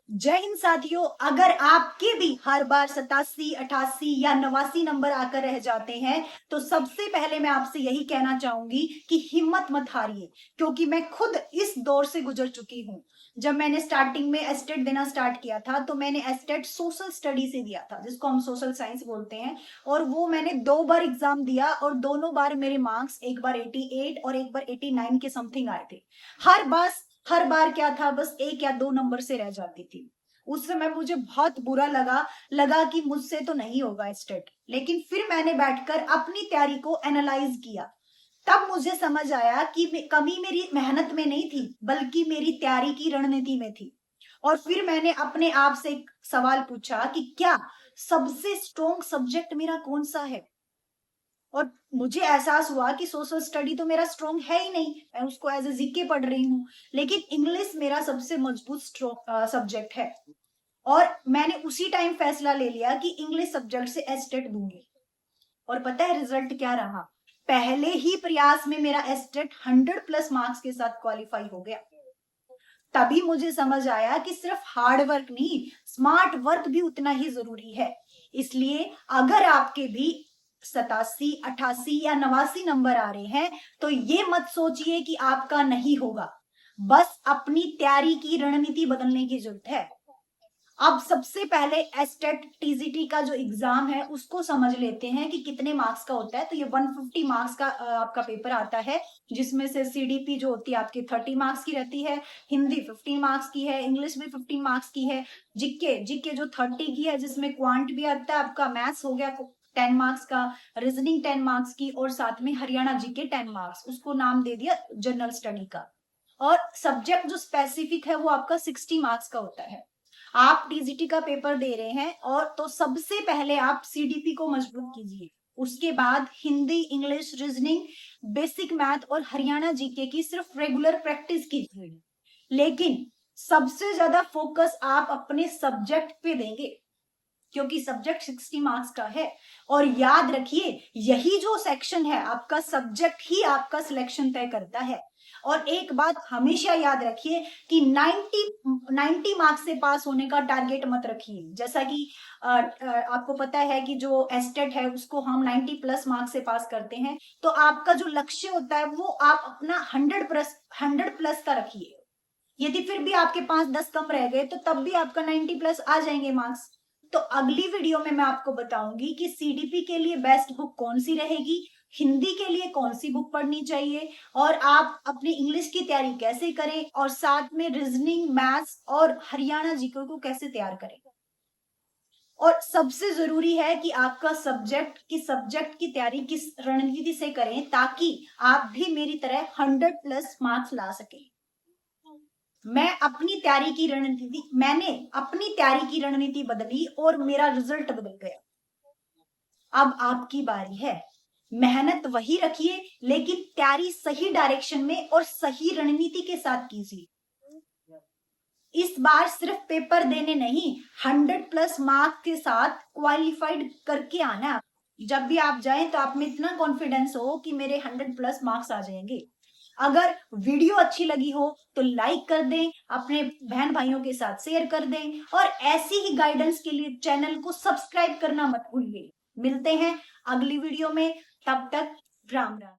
जय हिंद साथियों। अगर आपके भी हर बार 87, 88 या 89 नंबर आकर रह जाते हैं तो सबसे पहले मैं आपसे यही कहना चाहूंगी कि हिम्मत मत हारिए, क्योंकि मैं खुद इस दौर से गुजर चुकी हूँ। जब मैंने स्टार्टिंग में एस्टेट देना स्टार्ट किया था तो मैंने एस्टेट सोशल स्टडी से दिया था, जिसको हम सोशल साइंस बोलते हैं। और वो मैंने 2 बार एग्जाम दिया और दोनों बार मेरे मार्क्स एक बार 88 और एक बार 89 के समथिंग आए थे। हर बार क्या था, बस 1 या 2 नंबर से रह जाती थी। उस समय मुझे बहुत बुरा लगा लगा कि मुझसे तो नहीं होगा स्टेट। लेकिन फिर मैंने बैठकर अपनी तैयारी को एनालाइज किया। तब मुझे समझ आया कि कमी मेरी मेहनत में नहीं थी, बल्कि मेरी तैयारी की रणनीति में थी। और फिर मैंने अपने आप से एक सवाल पूछा कि क्या सबसे स्ट्रॉन्ग सब्जेक्ट मेरा कौन सा है। और मुझे एहसास हुआ कि सोशल स्टडी तो मेरा स्ट्रॉन्ग है ही नहीं, मैं उसको एज ए जीके पढ़ रही हूँ। लेकिन इंग्लिश मेरा सबसे मजबूत सब्जेक्ट है। और मैंने उसी टाइम फैसला ले लिया कि इंग्लिश सब्जेक्ट से एस्टेट दूंगी। और पता है रिजल्ट क्या रहा? पहले ही प्रयास में मेरा एस्टेट 100+ मार्क्स के साथ क्वालिफाई हो गया। तभी मुझे समझ आया कि सिर्फ हार्ड वर्क नहीं, स्मार्ट वर्क भी उतना ही जरूरी है। इसलिए अगर आपके भी 87, 88 या 89 नंबर आ रहे हैं तो ये मत सोचिए कि आपका नहीं होगा। बस अपनी तैयारी की रणनीति बदलने की जरूरत है। अब सबसे पहले एस्टेट टीजीटी का जो एग्जाम है उसको समझ लेते हैं कि कितने मार्क्स का होता है। तो ये 150 मार्क्स का आपका पेपर आता है, जिसमें से सीडीपी जो होती है आपकी 30 मार्क्स की रहती है, हिंदी 15 मार्क्स की है, इंग्लिश भी 15 मार्क्स की है, जीके जीके जो 30 की है, जिसमें क्वांट भी आता है आपका, मैथ्स हो गया 10 मार्क्स का, रीजनिंग 10 मार्क्स की, और साथ में हरियाणा जीके 10 मार्क्स, उसको नाम दे दिया जनरल स्टडी का। और सब्जेक्ट जो स्पेसिफिक है वो आपका 60 मार्क्स का होता है। आप टीजीटी का पेपर दे रहे हैं और तो सबसे पहले आप सीडीपी को मजबूत कीजिए। उसके बाद Hindi, English, reasoning, basic math और हरियाणा जीके की सिर्फ रेगुलर प्रैक्टिस कीजिए। लेकिन सबसे ज्यादा फोकस आप अपने सब्जेक्ट पे देंगे, क्योंकि सब्जेक्ट 60 मार्क्स का है। और याद रखिए, यही जो सेक्शन है आपका, सब्जेक्ट ही आपका सिलेक्शन तय करता है। और एक बात हमेशा याद रखिए कि 90 मार्क्स से पास होने का टारगेट मत रखिए। जैसा कि आपको पता है कि जो एस्टेट है उसको हम 90+ मार्क्स से पास करते हैं। तो आपका जो लक्ष्य होता है वो आप अपना 100+ का रखिए। यदि फिर भी आपके पास 10 कम रह गए तो तब भी आपका 90+ आ जाएंगे मार्क्स। तो अगली वीडियो में मैं आपको बताऊंगी कि सीडीपी के लिए बेस्ट बुक कौन सी रहेगी, हिंदी के लिए कौन सी बुक पढ़नी चाहिए, और आप अपनी इंग्लिश की तैयारी कैसे करें, और साथ में रीजनिंग, मैथ्स और हरियाणा जीके को कैसे तैयार करें। और सबसे जरूरी है कि आपका सब्जेक्ट की तैयारी किस रणनीति से करें, ताकि आप भी मेरी तरह 100+ मार्क्स ला सकें। मैंने अपनी तैयारी की रणनीति बदली और मेरा रिजल्ट बदल गया। अब आपकी बारी है। मेहनत वही रखिए, लेकिन तैयारी सही डायरेक्शन में और सही रणनीति के साथ कीजिए। इस बार सिर्फ पेपर देने नहीं, 100+ मार्क्स के साथ क्वालिफाइड करके आना है। जब भी आप जाएं तो आप में इतना कॉन्फिडेंस हो कि मेरे 100+ मार्क्स आ जाएंगे। अगर वीडियो अच्छी लगी हो तो लाइक कर दें, अपने बहन भाइयों के साथ शेयर कर दें, और ऐसी ही गाइडेंस के लिए चैनल को सब्सक्राइब करना मत भूलिए। मिलते हैं अगली वीडियो में, तब तक राम राम।